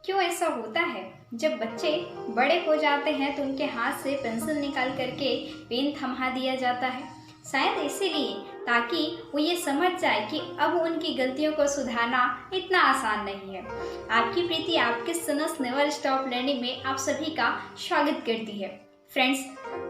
क्यों ऐसा होता है? जब बच्चे बड़े हो जाते हैं तो उनके हाथ से पेंसिल निकाल करके पेन थमा दिया जाता है, शायद इसीलिए ताकि वो ये समझ जाए कि अब उनकी गलतियों को सुधारना इतना आसान नहीं है। आपकी प्रीति आपके सनस नेवर स्टॉप लर्निंग में आप सभी का स्वागत करती है। फ्रेंड्स,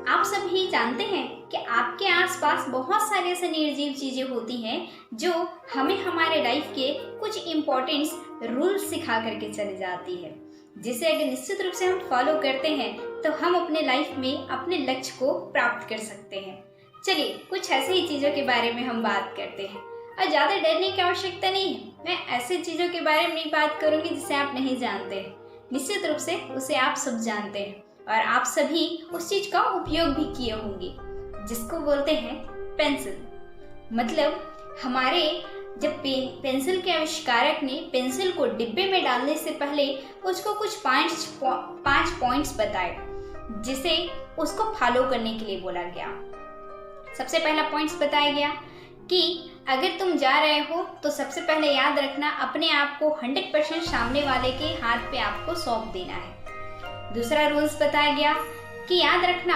आप सभी जानते हैं कि आपके आसपास बहुत सारे ऐसे निर्जीव चीज़ें होती हैं जो हमें हमारे लाइफ के कुछ इम्पोर्टेंट्स रूल्स सिखा करके चली जाती है, जिसे अगर निश्चित रूप से हम फॉलो करते हैं तो हम अपने लाइफ में अपने लक्ष्य को प्राप्त कर सकते हैं। चलिए कुछ ऐसे ही चीज़ों के बारे में हम बात करते हैं और ज़्यादा डरने की आवश्यकता नहीं है। मैं ऐसे चीज़ों के बारे में नहीं बात करूँगी जिसे आप नहीं जानते हैं, निश्चित रूप से उसे आप सब जानते हैं और आप सभी उस चीज का उपयोग भी किए होंगे, जिसको बोलते हैं पेंसिल। मतलब हमारे जब पेंसिल के आविष्कारक ने पेंसिल को डिब्बे में डालने से पहले उसको कुछ पांच पॉइंट्स बताए, जिसे उसको फॉलो करने के लिए बोला गया। सबसे पहला पॉइंट्स बताया गया कि अगर तुम जा रहे हो तो सबसे पहले याद रखना अपने आप को 100% सामने वाले के हाथ पे आपको सौंप देना है। दूसरा रूल्स बताया गया कि याद रखना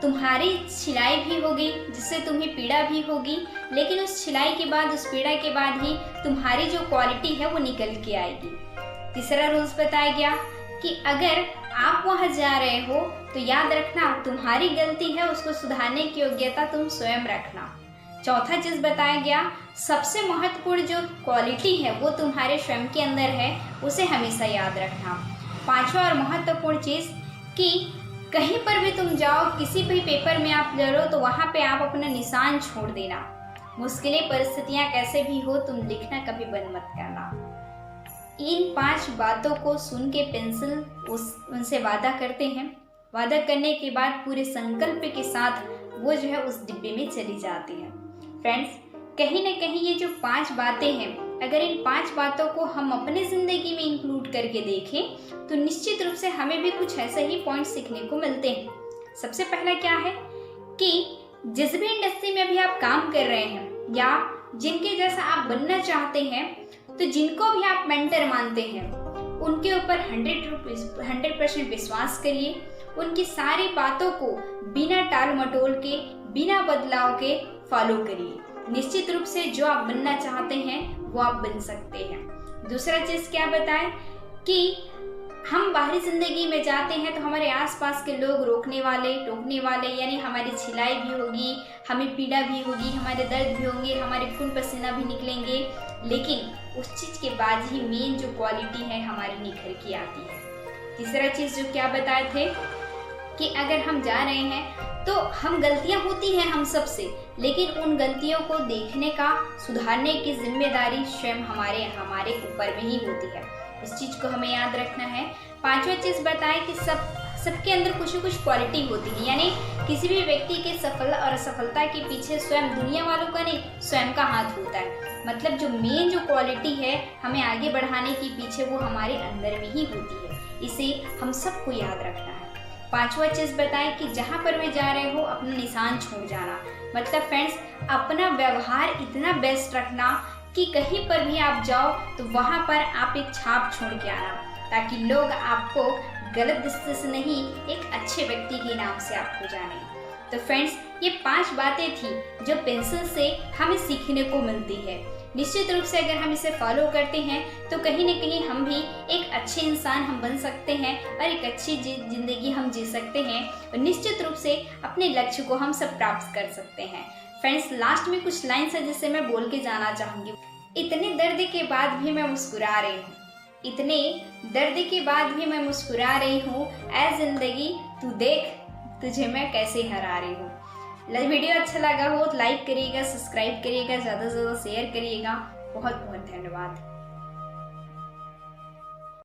तुम्हारी छिलाई भी होगी जिससे तुम्हें पीड़ा भी होगी, लेकिन उस छिलाई के बाद, उस पीड़ा के बाद ही तुम्हारी जो क्वालिटी है वो निकल के आएगी। तीसरा रूल्स बताया गया कि अगर आप वहां जा रहे हो तो याद रखना तुम्हारी गलती है, उसको सुधारने की योग्यता तुम स्वयं रखना। चौथा चीज बताया गया, सबसे महत्वपूर्ण जो क्वालिटी है वो तुम्हारे स्वयं के अंदर है, उसे हमेशा याद रखना। पांचवा और महत्वपूर्ण चीज कि कहीं पर भी तुम जाओ, किसी भी पेपर में आप लड़ो तो वहां पे आप अपना निशान छोड़ देना। मुश्किलें परिस्थितियां कैसे भी हो, तुम लिखना कभी बंद मत करना। इन 5 बातों को सुन के पेंसिल उनसे वादा करते हैं। वादा करने के बाद पूरे संकल्प के साथ वो जो है उस डिब्बे में चली जाती है। फ्रेंड्स, कहीं ना कहीं ये जो 5 बातें हैं, अगर इन 5 बातों को हम अपने ज़िंदगी में इंक्लूड करके देखें तो निश्चित रूप से हमें भी कुछ ऐसे ही पॉइंट सीखने को मिलते हैं। सबसे पहला क्या है कि जिस भी इंडस्ट्री में भी आप काम कर रहे हैं या जिनके जैसा आप बनना चाहते हैं, तो जिनको भी आप मेंटर मानते हैं उनके ऊपर 100% विश्वास करिए। उनकी सारी बातों को बिना टाल मटोल के, बिना बदलाव के फॉलो करिए। निश्चित रूप से जो आप बनना चाहते हैं वो आप बन सकते हैं। दूसरा चीज क्या बताएं कि हम बाहरी जिंदगी में जाते हैं तो हमारे आसपास के लोग रोकने वाले, टोकने वाले, यानी हमारी छिलाई भी होगी, हमें पीड़ा भी होगी, हमारे दर्द भी होंगे, हमारे खून पसीना भी निकलेंगे, लेकिन उस चीज के बाद ही मेन जो क्वालिटी है हमारी निखर के आती है। तीसरा चीज जो क्या बताए थे कि अगर हम जा रहे हैं तो हम गलतियां होती हैं हम सबसे, लेकिन उन गलतियों को देखने का, सुधारने की जिम्मेदारी स्वयं हमारे ऊपर में ही होती है। इस चीज को हमें याद रखना है। पांचवा चीज बताएं कि सबके अंदर कुछ न कुछ क्वालिटी होती है, यानी किसी भी व्यक्ति के सफल और असफलता के पीछे स्वयं दुनिया वालों का नहीं, स्वयं का हाथ होता है। मतलब जो मेन जो क्वालिटी है हमें आगे बढ़ाने के पीछे वो हमारे अंदर में ही होती है। इसे हम सबको याद रखना है। पांचवा चीज बताएं कि जहां पर भी जा रहे हो अपना निशान छोड़ जाना। मतलब फ्रेंड्स, अपना व्यवहार इतना बेस्ट रखना कि कहीं पर भी आप जाओ तो वहां पर आप एक छाप छोड़ के आना, ताकि लोग आपको गलत दृष्टि से नहीं, एक अच्छे व्यक्ति के नाम से आपको जाने। तो फ्रेंड्स, ये 5 बातें थी जो पेंसिल से हमें सीखने को मिलती है। निश्चित रूप से अगर हम इसे फॉलो करते हैं तो कहीं ना कहीं हम भी एक अच्छे इंसान हम बन सकते हैं और एक अच्छी जिंदगी हम जी सकते हैं, और निश्चित रूप से अपने लक्ष्य को हम सब प्राप्त कर सकते हैं। फ्रेंड्स, लास्ट में कुछ लाइन्स है जिससे मैं बोल के जाना चाहूंगी। इतने दर्द के बाद भी मैं मुस्कुरा रही हूँ, इतने दर्द के बाद भी मैं मुस्कुरा रही हूँ, ऐ जिंदगी तू देख तुझे मैं कैसे हरा रही हूँ। वीडियो अच्छा लगा हो तो लाइक करिएगा, सब्सक्राइब करिएगा, ज़्यादा से ज़्यादा शेयर करिएगा। बहुत बहुत धन्यवाद।